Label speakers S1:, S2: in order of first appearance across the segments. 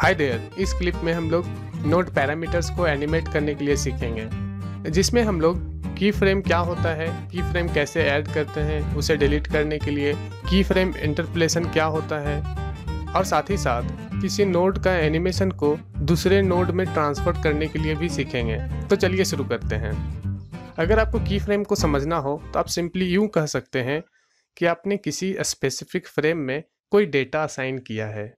S1: Hi there, इस clip में हम लोग नोड पैरामीटर्स को एनिमेट करने के लिए सीखेंगे, जिसमें हम लोग की फ्रेम क्या होता है, की फ्रेम कैसे ऐड करते हैं, उसे डिलीट करने के लिए की फ्रेम इंटरपोलेशन क्या होता है, और साथ ही साथ किसी नोड का एनिमेशन को दूसरे नोड में ट्रांसफर करने के लिए भी सीखेंगे। तो चलिए शुरू करते हैं। अगर आपको की फ्रेम को समझना हो तो आप सिंपली यूँ कह सकते हैं कि आपने किसी स्पेसिफिक फ्रेम में कोई डेटा असाइन किया है।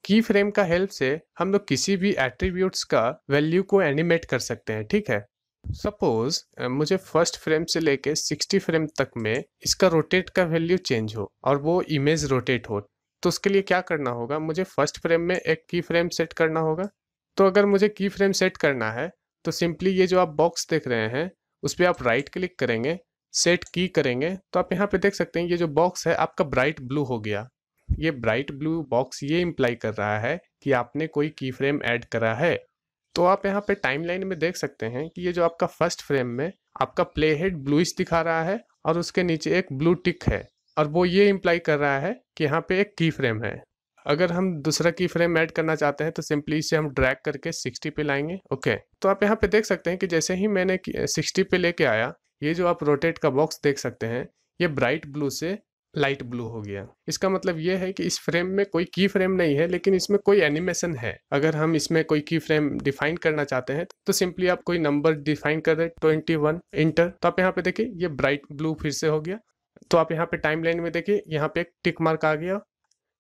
S1: की फ्रेम का हेल्प से हम लोग किसी भी एट्रीब्यूट्स का वैल्यू को एनिमेट कर सकते हैं, ठीक है। सपोज मुझे फर्स्ट फ्रेम से लेके 60 फ्रेम तक में इसका रोटेट का वैल्यू चेंज हो और वो इमेज रोटेट हो, तो उसके लिए क्या करना होगा, मुझे फर्स्ट फ्रेम में एक की फ्रेम सेट करना होगा। तो अगर मुझे की फ्रेम सेट करना है तो सिंपली ये जो आप बॉक्स देख रहे हैं उस पर आप राइट क्लिक करेंगे, सेट की करेंगे, तो आप यहाँ पे देख सकते हैं ये जो बॉक्स है आपका ब्राइट ब्लू हो गया। ये ब्राइट ब्लू बॉक्स ये इम्प्लाई कर रहा है कि आपने कोई की फ्रेम ऐड करा है। तो आप यहाँ पे टाइमलाइन में देख सकते हैं कि ये जो आपका फर्स्ट फ्रेम में आपका प्ले हेड ब्लूइश दिखा रहा है और उसके नीचे एक ब्लू टिक है, और वो ये इम्प्लाई कर रहा है कि यहाँ पे एक की फ्रेम है। अगर हम दूसरा की फ्रेम ऐड करना चाहते हैं तो सिंपली इसे हम ड्रैग करके 60 पे लाएंगे। ओके, तो आप यहाँ पे देख सकते हैं कि जैसे ही मैंने 60 पे लेके आया, ये जो आप रोटेट का बॉक्स देख सकते हैं ये ब्राइट ब्लू से लाइट ब्लू हो गया। इसका मतलब ये है कि इस फ्रेम में कोई की फ्रेम नहीं है, लेकिन इसमें कोई एनिमेशन है। अगर हम इसमें कोई की फ्रेम डिफाइन करना चाहते हैं तो सिंपली आप कोई नंबर डिफाइन कर दें, 21 इंटर, तो आप यहाँ पे देखिए ये ब्राइट ब्लू फिर से हो गया। तो आप यहाँ पे टाइमलाइन में देखिए यहाँ पे एक टिक मार्क आ गया।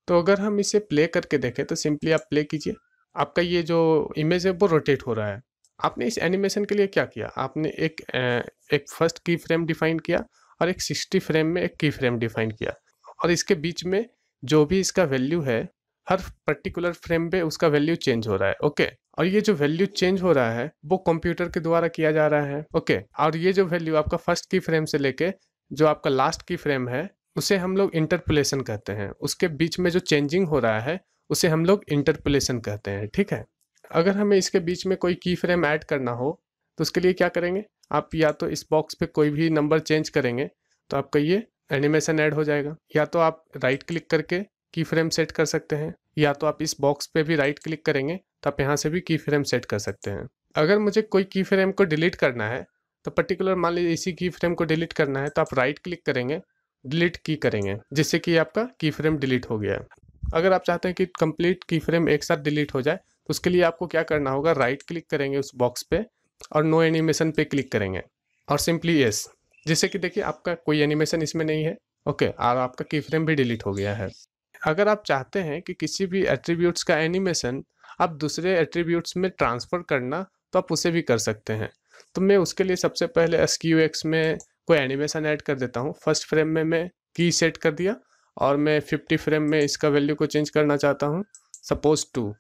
S1: तो अगर हम इसे प्ले करके देखें तो सिंपली आप प्ले कीजिए, आपका ये जो इमेज है वो रोटेट हो रहा है। आपने इस एनिमेशन के लिए क्या किया, आपने एक फर्स्ट की फ्रेम डिफाइन किया और एक 60 फ्रेम में एक की फ्रेम डिफाइन किया, और इसके बीच में जो भी इसका वैल्यू है हर पर्टिकुलर फ्रेम पे उसका वैल्यू चेंज हो रहा है। ओके, और ये जो वैल्यू चेंज हो रहा है वो कंप्यूटर के द्वारा किया जा रहा है। ओके, और ये जो वैल्यू आपका फर्स्ट की फ्रेम से लेके जो आपका लास्ट की फ्रेम है उसे हम लोग इंटरपोलेशन कहते हैं। उसके बीच में जो चेंजिंग हो रहा है उसे हम लोग इंटरपोलेशन कहते हैं, ठीक है। अगर हमें इसके बीच में कोई की फ्रेम ऐड करना हो तो उसके लिए क्या करेंगे, आप या तो इस बॉक्स पे कोई भी नंबर चेंज करेंगे तो आपका ये एनिमेशन ऐड हो जाएगा, या तो आप राइट क्लिक करके की फ्रेम सेट कर सकते हैं, या तो आप इस बॉक्स पे भी राइट क्लिक करेंगे तो आप यहाँ से भी की फ्रेम सेट कर सकते हैं। अगर मुझे कोई की फ्रेम को डिलीट करना है तो पर्टिकुलर मान लीजिए इसी की फ्रेम को डिलीट करना है तो आप राइट क्लिक करेंगे, डिलीट की करेंगे, जिससे कि आपका की फ्रेम डिलीट हो गया। अगर आप चाहते हैं कि कंप्लीट की फ्रेम एक साथ डिलीट हो जाए तो उसके लिए आपको क्या करना होगा, राइट क्लिक करेंगे उस बॉक्स पे और नो एनिमेशन पे क्लिक करेंगे और सिंपली यस, जिससे कि देखिए आपका कोई एनिमेशन इसमें नहीं है। ओके, और आपका की फ्रेम भी डिलीट हो गया है। अगर आप चाहते हैं कि किसी भी एट्रीब्यूट्स का एनिमेशन आप दूसरे एट्रीब्यूट्स में ट्रांसफ़र करना तो आप उसे भी कर सकते हैं। तो मैं उसके लिए सबसे पहले SQX में कोई एनिमेशन ऐड कर देता हूँ। फर्स्ट फ्रेम में मैं की सेट कर दिया और मैं 50 फ्रेम में इसका वैल्यू को चेंज करना चाहता हूँ, सपोज 2।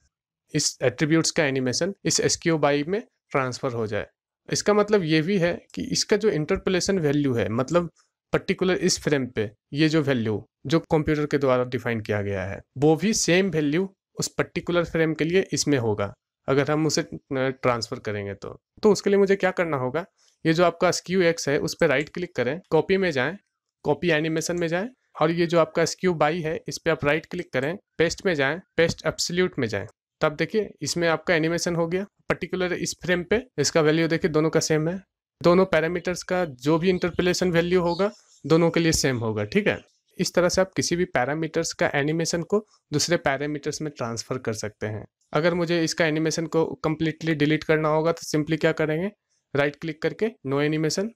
S1: इस एट्रीब्यूट्स का एनिमेशन इस SQ बाई में ट्रांसफ़र हो जाए। इसका मतलब ये भी है कि इसका जो इंटरपोलेशन वैल्यू है, मतलब पर्टिकुलर इस फ्रेम पे ये जो वैल्यू जो कंप्यूटर के द्वारा डिफाइन किया गया है वो भी सेम वैल्यू उस पर्टिकुलर फ्रेम के लिए इसमें होगा अगर हम उसे ट्रांसफ़र करेंगे तो उसके लिए मुझे क्या करना होगा, ये जो आपका SQX है उस पर राइट क्लिक करें, कॉपी में जाएँ, कॉपी एनिमेशन में जाएँ, और ये जो आपका SQ बाई है इस पर आप राइट क्लिक करें, पेस्ट में जाएँ, पेस्ट एब्सोल्यूट में जाएँ, तब देखिए इसमें आपका एनिमेशन हो गया। पर्टिकुलर इस फ्रेम पे इसका वैल्यू देखिए दोनों का सेम है। दोनों पैरामीटर्स का जो भी इंटरपोलेशन वैल्यू होगा दोनों के लिए सेम होगा, ठीक है। इस तरह से आप किसी भी पैरामीटर्स का एनिमेशन को दूसरे पैरामीटर्स में ट्रांसफ़र कर सकते हैं। अगर मुझे इसका एनिमेशन को कम्प्लीटली डिलीट करना होगा तो सिंपली क्या करेंगे, राइट क्लिक करके नो एनिमेशन।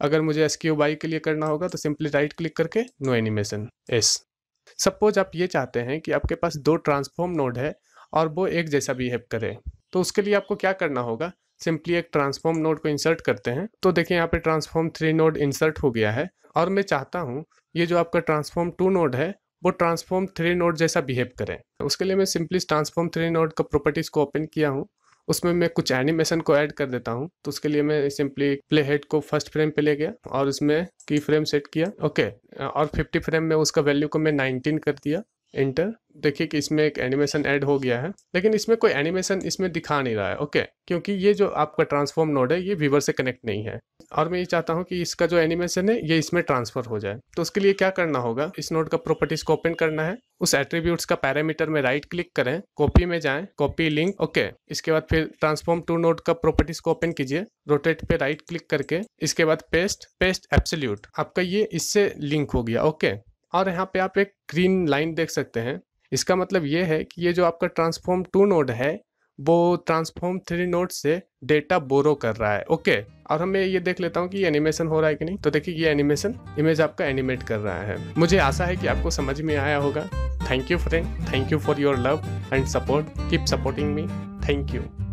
S1: अगर मुझे SQ बाई के लिए करना होगा तो सिंपली राइट क्लिक करके नो एनिमेशन एस। सपोज आप ये चाहते हैं कि आपके पास 2 ट्रांसफॉर्म नोड है और वो एक जैसा बिहेव करे, तो उसके लिए आपको क्या करना होगा, सिंपली एक ट्रांसफॉर्म नोड को इंसर्ट करते हैं। तो देखिए यहाँ पे ट्रांसफॉर्म 3 नोड इंसर्ट हो गया है, और मैं चाहता हूँ ये जो आपका ट्रांसफॉर्म 2 नोड है वो ट्रांसफॉर्म 3 नोड जैसा बिहेव करें। उसके लिए मैं सिंपली ट्रांसफॉर्म 3 नोड का प्रॉपर्टीज़ को ओपन किया हूँ, उसमें मैं कुछ एनिमेशन को ऐड कर देता हूँ। तो उसके लिए मैं सिंपली प्ले हेड को फर्स्ट फ्रेम पे ले गया और उसमें की फ्रेम सेट किया। ओके, और 50 फ्रेम में उसका वैल्यू को मैं 19 कर दिया, एंटर। देखिए कि इसमें एक एनिमेशन ऐड हो गया है, लेकिन इसमें कोई एनिमेशन इसमें दिखा नहीं रहा है। ओके, क्योंकि ये जो आपका ट्रांसफॉर्म नोड है ये व्यूअर से कनेक्ट नहीं है, और मैं ये चाहता हूँ कि इसका जो एनिमेशन है ये इसमें ट्रांसफर हो जाए। तो उसके लिए क्या करना होगा, इस नोड का प्रॉपर्टीज को ओपन करना है, उस एट्रीब्यूट्स का पैरामीटर में राइट क्लिक करें, कॉपी में जाएं, कॉपी लिंक। ओके, इसके बाद फिर ट्रांसफॉर्म टू नोड का प्रॉपर्टीज को ओपन कीजिए, रोटेट पे राइट क्लिक करके, इसके बाद पेस्ट एब्सोल्यूट, आपका ये इससे लिंक हो गया। ओके, और यहाँ पे आप एक ग्रीन लाइन देख सकते हैं, इसका मतलब ये है कि ये जो आपका ट्रांसफॉर्म टू नोड है वो ट्रांसफॉर्म थ्री नोड से डेटा बोरो कर रहा है। ओके, और हमें ये देख लेता हूँ कि ये एनिमेशन हो रहा है कि नहीं। तो देखिए ये एनिमेशन इमेज आपका एनिमेट कर रहा है। मुझे आशा है कि आपको समझ में आया होगा। Thank you friend, thank you for your love and support, keep supporting me, thank you.